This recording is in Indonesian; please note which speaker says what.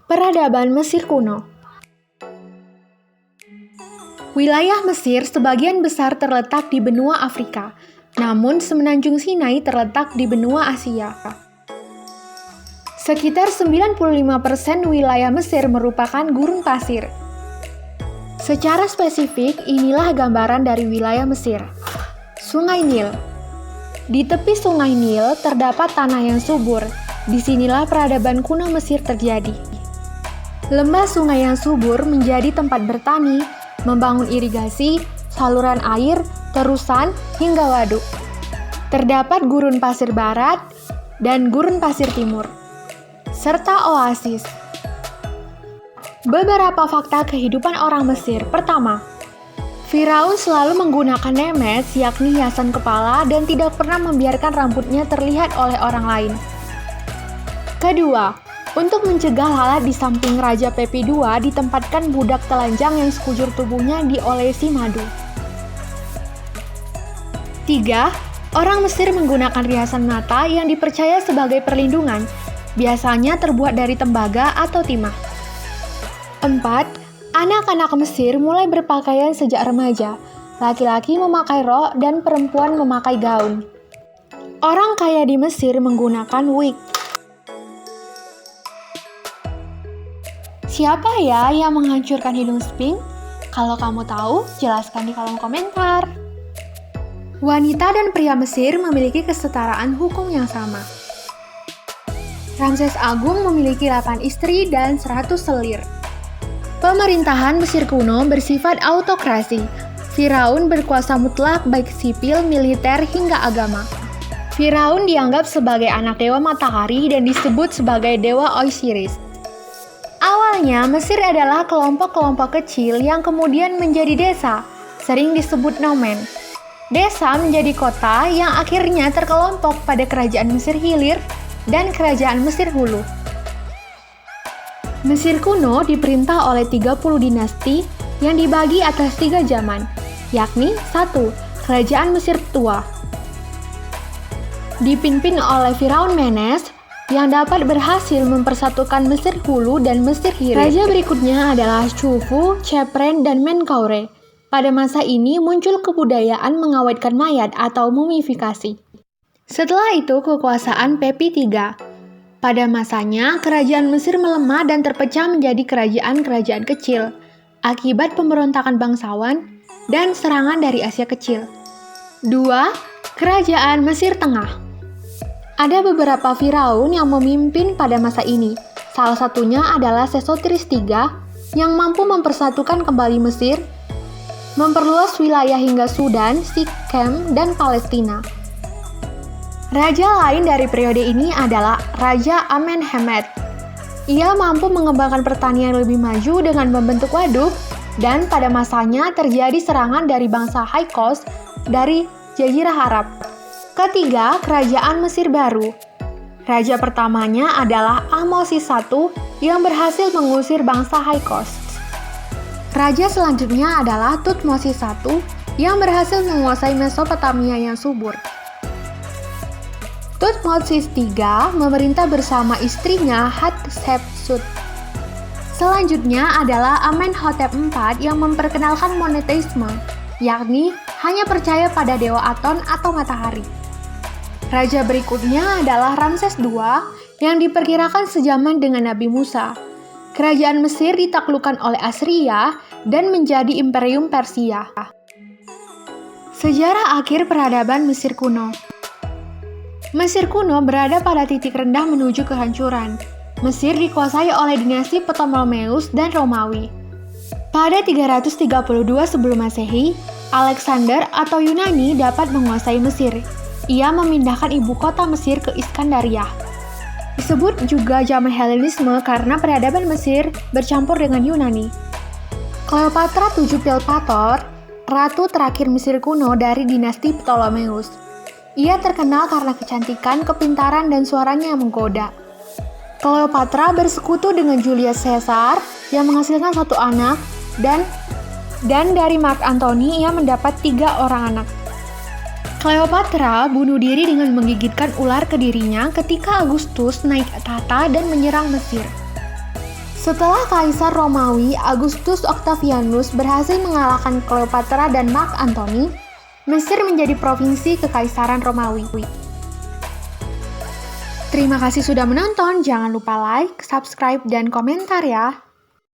Speaker 1: Peradaban Mesir kuno. Wilayah Mesir sebagian besar terletak di benua Afrika, namun semenanjung Sinai terletak di benua Asia. Sekitar 95% wilayah Mesir merupakan gurun pasir. Secara spesifik, inilah gambaran dari wilayah Mesir. Sungai Nil. Di tepi Sungai Nil terdapat tanah yang subur. Disinilah peradaban kuno Mesir terjadi. Lembah sungai yang subur menjadi tempat bertani, membangun irigasi, saluran air, terusan, hingga waduk. Terdapat gurun pasir barat dan gurun pasir timur, serta oasis. Beberapa fakta kehidupan orang Mesir. Pertama, Firaun selalu menggunakan nemes, yakni hiasan kepala, dan tidak pernah membiarkan rambutnya terlihat oleh orang lain. Kedua, untuk mencegah lalat di samping Raja Pepi II ditempatkan budak telanjang yang sekujur tubuhnya diolesi madu. 3. Orang Mesir menggunakan riasan mata yang dipercaya sebagai perlindungan, biasanya terbuat dari tembaga atau timah. 4. Anak-anak Mesir mulai berpakaian sejak remaja, laki-laki memakai rok dan perempuan memakai gaun. Orang kaya di Mesir menggunakan wig. Siapa ya yang menghancurkan hidung Sphinx? Kalau kamu tahu, jelaskan di kolom komentar. Wanita dan pria Mesir memiliki kesetaraan hukum yang sama. Ramses Agung memiliki 8 istri dan 100 selir. Pemerintahan Mesir kuno bersifat autokrasi. Firaun berkuasa mutlak baik sipil, militer, hingga agama. Firaun dianggap sebagai anak dewa matahari dan disebut sebagai dewa Osiris. Awalnya, Mesir adalah kelompok-kelompok kecil yang kemudian menjadi desa, sering disebut nomen. Desa menjadi kota yang akhirnya terkelompok pada kerajaan Mesir Hilir dan kerajaan Mesir Hulu. Mesir kuno diperintah oleh 30 dinasti yang dibagi atas 3 zaman, yakni 1. Kerajaan Mesir Tua, dipimpin oleh Firaun Menes, yang dapat berhasil mempersatukan Mesir Hulu dan Mesir Hilir. Raja berikutnya adalah Khufu, Khephren, dan Menkaure. Pada masa ini muncul kebudayaan mengawetkan mayat atau mumifikasi. Setelah itu kekuasaan Pepi III. Pada masanya, kerajaan Mesir melemah dan terpecah menjadi kerajaan-kerajaan kecil akibat pemberontakan bangsawan dan serangan dari Asia Kecil. 2. Kerajaan Mesir Tengah. Ada beberapa Firaun yang memimpin pada masa ini. Salah satunya adalah Sesostris III yang mampu mempersatukan kembali Mesir, memperluas wilayah hingga Sudan, Sikhem, dan Palestina. Raja lain dari periode ini adalah Raja Amenhotep. Ia mampu mengembangkan pertanian lebih maju dengan membentuk waduk, dan pada masanya terjadi serangan dari bangsa Hyksos dari Jazirah Arab. Ketiga, Kerajaan Mesir Baru. Raja pertamanya adalah Ahmosis I yang berhasil mengusir bangsa Hyksos. Raja selanjutnya adalah Thutmosis I yang berhasil menguasai Mesopotamia yang subur. Thutmosis III memerintah bersama istrinya Hatshepsut. Selanjutnya adalah Amenhotep IV yang memperkenalkan monoteisme, yakni hanya percaya pada dewa Aton atau matahari. Raja berikutnya adalah Ramses II yang diperkirakan sejaman dengan Nabi Musa. Kerajaan Mesir ditaklukkan oleh Assyria dan menjadi Imperium Persia. Sejarah akhir peradaban Mesir kuno. Mesir kuno berada pada titik rendah menuju kehancuran. Mesir dikuasai oleh dinasti Ptolemeus dan Romawi. Pada 332 sebelum Masehi, Alexander atau Yunani dapat menguasai Mesir. Ia memindahkan ibu kota Mesir ke Iskandaria. Disebut juga zaman Helenisme karena peradaban Mesir bercampur dengan Yunani. Cleopatra VII Pilpator, ratu terakhir Mesir kuno dari dinasti Ptolemeus. Ia terkenal karena kecantikan, kepintaran, dan suaranya yang menggoda. Cleopatra bersekutu dengan Julius Caesar yang menghasilkan 1 anak, dan dari Mark Antony ia mendapat 3 orang anak. Cleopatra bunuh diri dengan menggigitkan ular ke dirinya ketika Agustus naik tahta dan menyerang Mesir. Setelah Kaisar Romawi Augustus Octavianus berhasil mengalahkan Cleopatra dan Mark Antony, Mesir menjadi provinsi Kekaisaran Romawi. Terima kasih sudah menonton, jangan lupa like, subscribe, dan komentar ya.